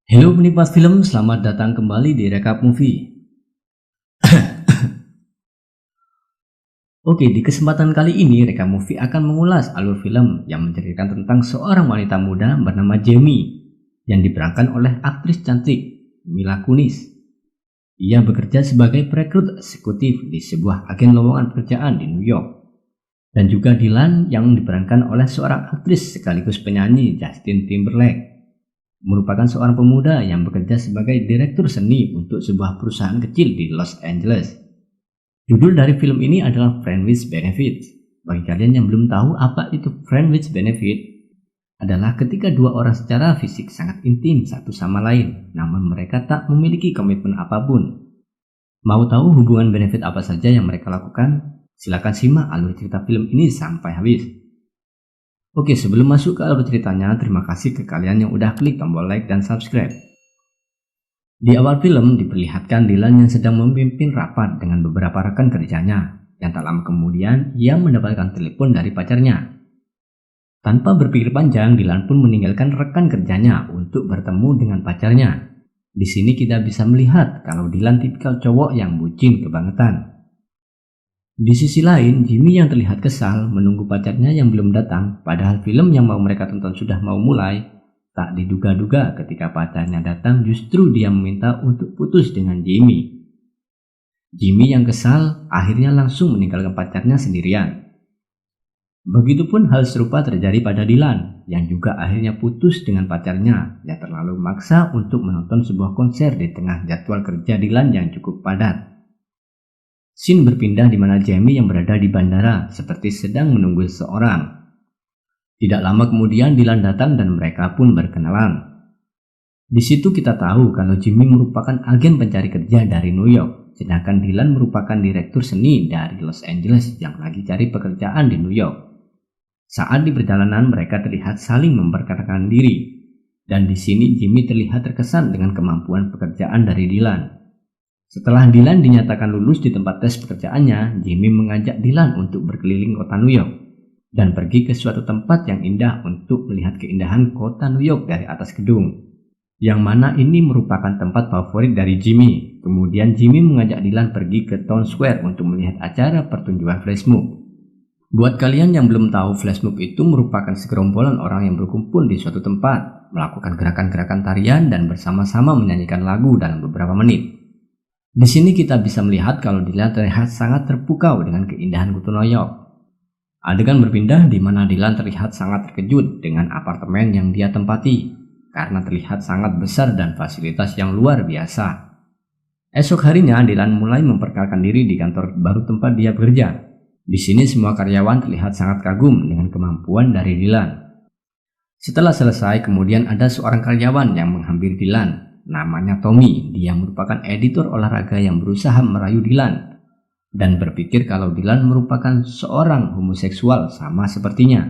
Halo penikmat film, selamat datang kembali di Recap Movie. Oke, di kesempatan kali ini Recap Movie akan mengulas alur film yang menceritakan tentang seorang wanita muda bernama Jamie yang diperankan oleh aktris cantik Mila Kunis. Ia bekerja sebagai perekrut eksekutif di sebuah agen lowongan pekerjaan di New York. Dan juga Dylan yang diperankan oleh seorang aktris sekaligus penyanyi Justin Timberlake. Merupakan seorang pemuda yang bekerja sebagai direktur seni untuk sebuah perusahaan kecil di Los Angeles. Judul dari film ini adalah Friend with Benefit. Bagi kalian yang belum tahu apa itu Friend with Benefit, adalah ketika dua orang secara fisik sangat intim satu sama lain, namun mereka tak memiliki komitmen apapun. Mau tahu hubungan benefit apa saja yang mereka lakukan? Silakan simak alur cerita film ini sampai habis. Oke, sebelum masuk ke alur ceritanya, terima kasih ke kalian yang udah klik tombol like dan subscribe. Di awal film diperlihatkan Dylan yang sedang memimpin rapat dengan beberapa rekan kerjanya, yang tak lama kemudian ia mendapatkan telepon dari pacarnya. Tanpa berpikir panjang, Dylan pun meninggalkan rekan kerjanya untuk bertemu dengan pacarnya. Di sini kita bisa melihat kalau Dylan tipikal cowok yang bucin kebangetan. Di sisi lain, Jimmy yang terlihat kesal menunggu pacarnya yang belum datang, padahal film yang mau mereka tonton sudah mau mulai. Tak diduga-duga ketika pacarnya datang justru dia meminta untuk putus dengan Jimmy. Jimmy yang kesal akhirnya langsung meninggalkan pacarnya sendirian. Begitupun hal serupa terjadi pada Dylan yang juga akhirnya putus dengan pacarnya yang terlalu memaksa untuk menonton sebuah konser di tengah jadwal kerja Dylan yang cukup padat. Scene berpindah di mana Jamie yang berada di bandara seperti sedang menunggu seseorang. Tidak lama kemudian Dylan datang dan mereka pun berkenalan. Di situ kita tahu kalau Jamie merupakan agen pencari kerja dari New York, sedangkan Dylan merupakan direktur seni dari Los Angeles yang lagi cari pekerjaan di New York. Saat di perjalanan mereka terlihat saling memperkenalkan diri, dan di sini Jamie terlihat terkesan dengan kemampuan pekerjaan dari Dylan. Setelah Dylan dinyatakan lulus di tempat tes pekerjaannya, Jamie mengajak Dylan untuk berkeliling kota New York dan pergi ke suatu tempat yang indah untuk melihat keindahan kota New York dari atas gedung. Yang mana ini merupakan tempat favorit dari Jimmy. Kemudian Jimmy mengajak Dylan pergi ke Town Square untuk melihat acara pertunjukan flash mob. Buat kalian yang belum tahu, flash mob itu merupakan segerombolan orang yang berkumpul di suatu tempat, melakukan gerakan-gerakan tarian dan bersama-sama menyanyikan lagu dalam beberapa menit. Di sini kita bisa melihat kalau Dylan terlihat sangat terpukau dengan keindahan kota New York. Adegan berpindah di mana Dylan terlihat sangat terkejut dengan apartemen yang dia tempati karena terlihat sangat besar dan fasilitas yang luar biasa. Esok harinya Dylan mulai memperkenalkan diri di kantor baru tempat dia bekerja. Di sini semua karyawan terlihat sangat kagum dengan kemampuan dari Dylan. Setelah selesai, kemudian ada seorang karyawan yang menghampiri Dylan. Namanya Tommy. Dia merupakan editor olahraga yang berusaha merayu Dylan dan berpikir kalau Dylan merupakan seorang homoseksual sama sepertinya.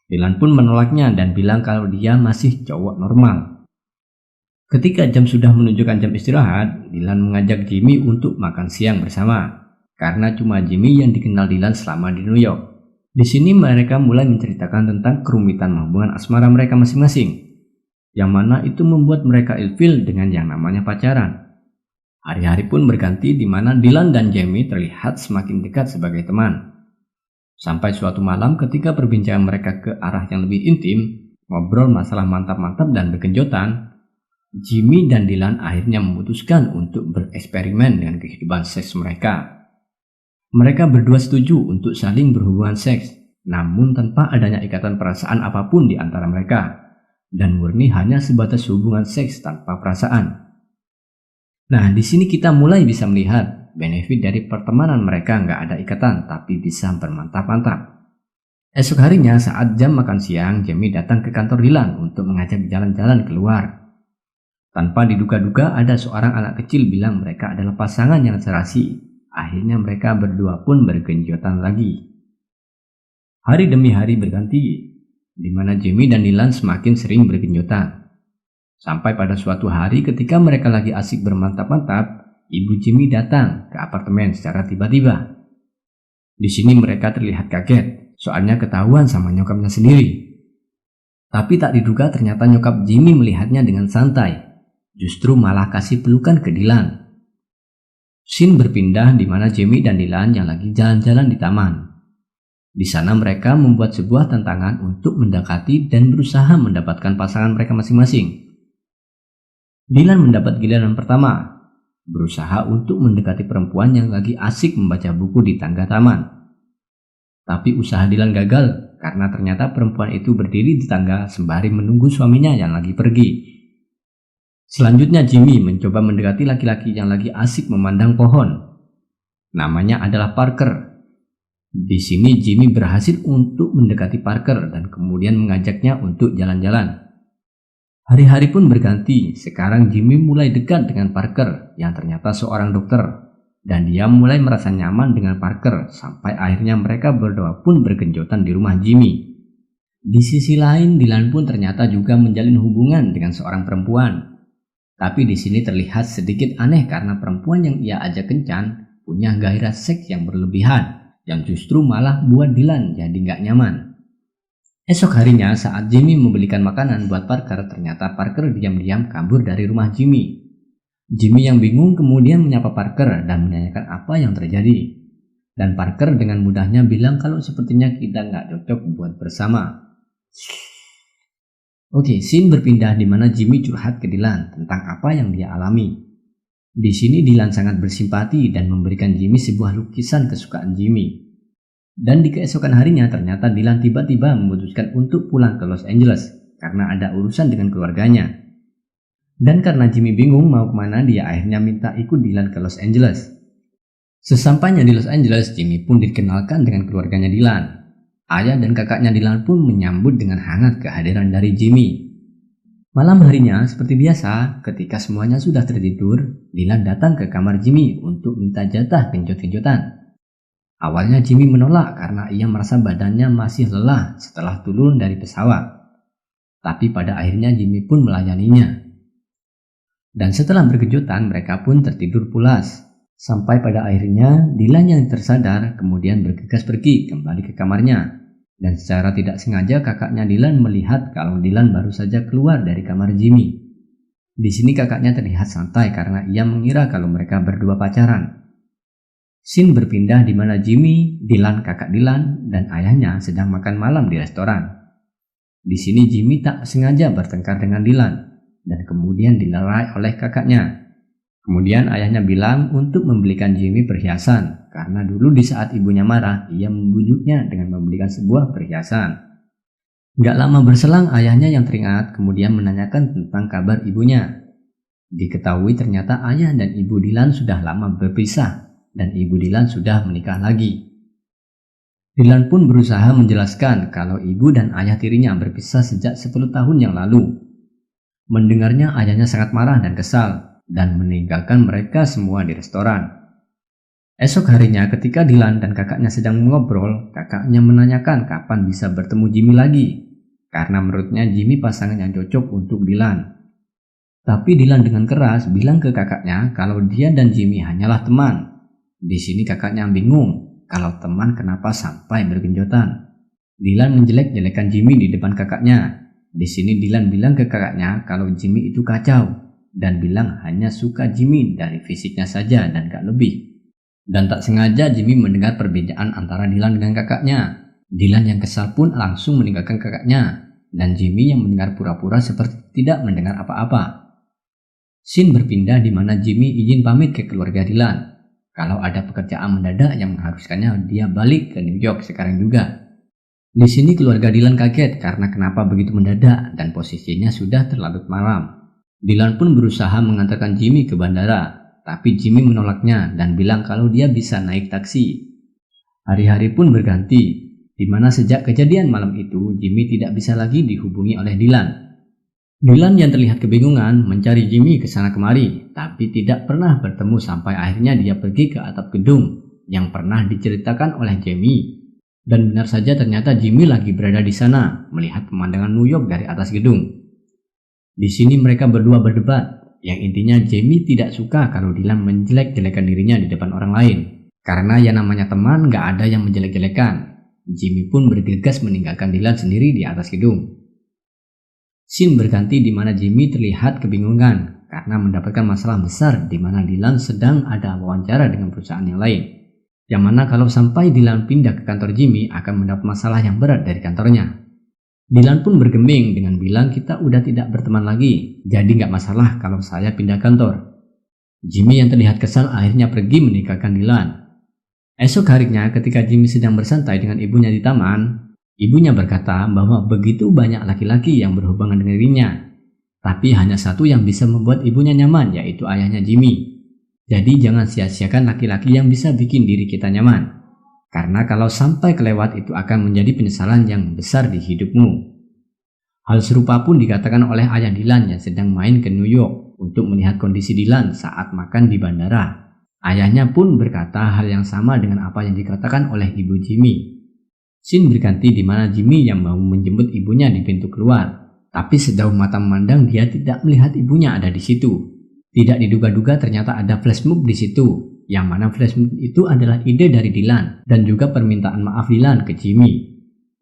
Dylan pun menolaknya dan bilang kalau dia masih cowok normal. Ketika jam sudah menunjukkan jam istirahat, Dylan mengajak Jimmy untuk makan siang bersama karena cuma Jimmy yang dikenal Dylan selama di New York. Di sini mereka mulai menceritakan tentang kerumitan hubungan asmara mereka masing-masing, yang mana itu membuat mereka ilfil dengan yang namanya pacaran. Hari-hari pun berganti di mana Dylan dan Jamie terlihat semakin dekat sebagai teman. Sampai suatu malam ketika perbincangan mereka ke arah yang lebih intim, ngobrol masalah mantap-mantap dan berkenjotan, Jimmy dan Dylan akhirnya memutuskan untuk bereksperimen dengan kehidupan seks mereka. Mereka berdua setuju untuk saling berhubungan seks, namun tanpa adanya ikatan perasaan apapun di antara mereka, dan murni hanya sebatas hubungan seks tanpa perasaan. Nah, di sini kita mulai bisa melihat benefit dari pertemanan mereka nggak ada ikatan tapi bisa bermantap-mantap. Esok harinya saat jam makan siang, Jamie datang ke kantor Dylan untuk mengajak jalan-jalan keluar. Tanpa diduga-duga ada seorang anak kecil bilang mereka adalah pasangan yang serasi. Akhirnya mereka berdua pun bergenjotan lagi. Hari demi hari berganti, di mana Jamie dan Dylan semakin sering bergenjotan. Sampai pada suatu hari ketika mereka lagi asik bermantap-mantap, ibu Jamie datang ke apartemen secara tiba-tiba. Di sini mereka terlihat kaget, soalnya ketahuan sama nyokapnya sendiri. Tapi tak diduga ternyata nyokap Jimmy melihatnya dengan santai, justru malah kasih pelukan ke Dylan. Scene berpindah di mana Jamie dan Dylan yang lagi jalan-jalan di taman. Di sana mereka membuat sebuah tantangan untuk mendekati dan berusaha mendapatkan pasangan mereka masing-masing. Dylan mendapat giliran pertama, berusaha untuk mendekati perempuan yang lagi asik membaca buku di tangga taman. Tapi usaha Dylan gagal karena ternyata perempuan itu berdiri di tangga sembari menunggu suaminya yang lagi pergi. Selanjutnya Jimmy mencoba mendekati laki-laki yang lagi asik memandang pohon. Namanya adalah Parker. Di sini Jimmy berhasil untuk mendekati Parker dan kemudian mengajaknya untuk jalan-jalan. Hari-hari pun berganti. Sekarang Jimmy mulai dekat dengan Parker yang ternyata seorang dokter. Dan dia mulai merasa nyaman dengan Parker sampai akhirnya mereka berdua pun bergenjotan di rumah Jimmy. Di sisi lain, Dylan pun ternyata juga menjalin hubungan dengan seorang perempuan. Tapi di sini terlihat sedikit aneh karena perempuan yang ia ajak kencan punya gairah seks yang berlebihan, yang justru malah buat Dylan jadi nggak nyaman. Esok harinya saat Jimmy membelikan makanan buat Parker, ternyata Parker diam-diam kabur dari rumah Jimmy. Jimmy yang bingung kemudian menyapa Parker dan menanyakan apa yang terjadi. Dan Parker dengan mudahnya bilang kalau sepertinya kita nggak cocok buat bersama. Oke, scene berpindah di mana Jimmy curhat ke Dylan tentang apa yang dia alami. Di sini Dylan sangat bersimpati dan memberikan Jimmy sebuah lukisan kesukaan Jimmy. Dan di keesokan harinya ternyata Dylan tiba-tiba memutuskan untuk pulang ke Los Angeles karena ada urusan dengan keluarganya. Dan karena Jimmy bingung mau kemana, dia akhirnya minta ikut Dylan ke Los Angeles. Sesampainya di Los Angeles, Jimmy pun dikenalkan dengan keluarganya Dylan. Ayah dan kakaknya Dylan pun menyambut dengan hangat kehadiran dari Jimmy. Malam harinya, seperti biasa, ketika semuanya sudah tertidur, Dylan datang ke kamar Jimmy untuk minta jatah genjot-genjotan. Awalnya Jimmy menolak karena ia merasa badannya masih lelah setelah turun dari pesawat. Tapi pada akhirnya Jimmy pun melayaninya. Dan setelah berkejutan, mereka pun tertidur pulas. Sampai pada akhirnya Dylan yang tersadar kemudian bergegas pergi kembali ke kamarnya. Dan secara tidak sengaja kakaknya Dylan melihat kalau Dylan baru saja keluar dari kamar Jimmy. Di sini kakaknya terlihat santai karena ia mengira kalau mereka berdua pacaran. Scene berpindah di mana Jimmy, Dylan, kakak Dylan, dan ayahnya sedang makan malam di restoran. Di sini Jimmy tak sengaja bertengkar dengan Dylan dan kemudian dilerai oleh kakaknya. Kemudian ayahnya bilang untuk membelikan Jimmy perhiasan, karena dulu di saat ibunya marah, ia membujuknya dengan membelikan sebuah perhiasan. Gak lama berselang ayahnya yang teringat kemudian menanyakan tentang kabar ibunya. Diketahui ternyata ayah dan ibu Dylan sudah lama berpisah, dan ibu Dylan sudah menikah lagi. Dylan pun berusaha menjelaskan kalau ibu dan ayah tirinya berpisah sejak 10 tahun yang lalu. Mendengarnya ayahnya sangat marah dan kesal, dan meninggalkan mereka semua di restoran. Esok harinya ketika Dylan dan kakaknya sedang mengobrol, kakaknya menanyakan kapan bisa bertemu Jimmy lagi, karena menurutnya Jimmy pasangan yang cocok untuk Dylan. Tapi Dylan dengan keras bilang ke kakaknya kalau dia dan Jimmy hanyalah teman. Di sini kakaknya bingung kalau teman kenapa sampai bergenjotan. Dylan menjelek-jelekan Jimmy di depan kakaknya. Di sini Dylan bilang ke kakaknya kalau Jimmy itu kacau. Dan bilang hanya suka Jimmy dari fisiknya saja dan gak lebih. Dan tak sengaja Jimmy mendengar perbedaan antara Dylan dengan kakaknya. Dylan yang kesal pun langsung meninggalkan kakaknya. Dan Jimmy yang mendengar pura-pura seperti tidak mendengar apa-apa. Scene berpindah di mana Jimmy izin pamit ke keluarga Dylan. Kalau ada pekerjaan mendadak yang mengharuskannya dia balik ke New York sekarang juga. Di sini keluarga Dylan kaget karena kenapa begitu mendadak dan posisinya sudah terlalu malam. Dylan pun berusaha mengantarkan Jimmy ke bandara, tapi Jimmy menolaknya dan bilang kalau dia bisa naik taksi. Hari-hari pun berganti, di mana sejak kejadian malam itu Jimmy tidak bisa lagi dihubungi oleh Dylan. Dylan yang terlihat kebingungan mencari Jimmy ke sana kemari, tapi tidak pernah bertemu sampai akhirnya dia pergi ke atap gedung yang pernah diceritakan oleh Jamie. Dan benar saja ternyata Jimmy lagi berada di sana melihat pemandangan New York dari atas gedung. Di sini mereka berdua berdebat, yang intinya Jamie tidak suka kalau Dylan menjelek-jelekan dirinya di depan orang lain. Karena yang namanya teman gak ada yang menjelek-jelekan. Jimmy pun bergegas meninggalkan Dylan sendiri di atas gedung. Scene berganti di mana Jimmy terlihat kebingungan karena mendapatkan masalah besar di mana Dylan sedang ada wawancara dengan perusahaan yang lain. Yang mana kalau sampai Dylan pindah ke kantor Jimmy akan mendapat masalah yang berat dari kantornya. Dylan pun bergeming dengan bilang kita udah tidak berteman lagi, jadi nggak masalah kalau saya pindah kantor. Jimmy yang terlihat kesal akhirnya pergi meninggalkan Dylan. Esok harinya ketika Jimmy sedang bersantai dengan ibunya di taman, ibunya berkata bahwa begitu banyak laki-laki yang berhubungan dengan dirinya, tapi hanya satu yang bisa membuat ibunya nyaman, yaitu ayahnya Jimmy. Jadi jangan sia-siakan laki-laki yang bisa bikin diri kita nyaman. Karena kalau sampai kelewat itu akan menjadi penyesalan yang besar di hidupmu. Hal serupa pun dikatakan oleh ayah Dylan yang sedang main ke New York untuk melihat kondisi Dylan saat makan di bandara. Ayahnya pun berkata hal yang sama dengan apa yang dikatakan oleh ibu Jimmy. Scene berganti di mana Jimmy yang mau menjemput ibunya di pintu keluar. Tapi sejauh mata memandang dia tidak melihat ibunya ada di situ. Tidak diduga-duga ternyata ada flash mob di situ, yang mana flash mob itu adalah ide dari Dylan dan juga permintaan maaf Dylan ke Jimmy.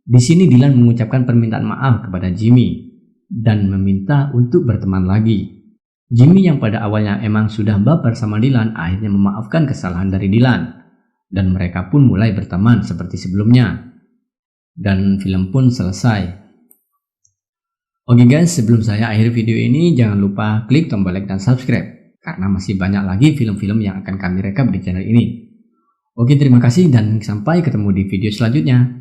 Di sini Dylan mengucapkan permintaan maaf kepada Jimmy dan meminta untuk berteman lagi. Jimmy yang pada awalnya emang sudah baper sama Dylan akhirnya memaafkan kesalahan dari Dylan dan mereka pun mulai berteman seperti sebelumnya. Dan film pun selesai. Oke guys, sebelum saya akhiri video ini, jangan lupa klik tombol like dan subscribe, karena masih banyak lagi film-film yang akan kami rekap di channel ini. Oke, terima kasih dan sampai ketemu di video selanjutnya.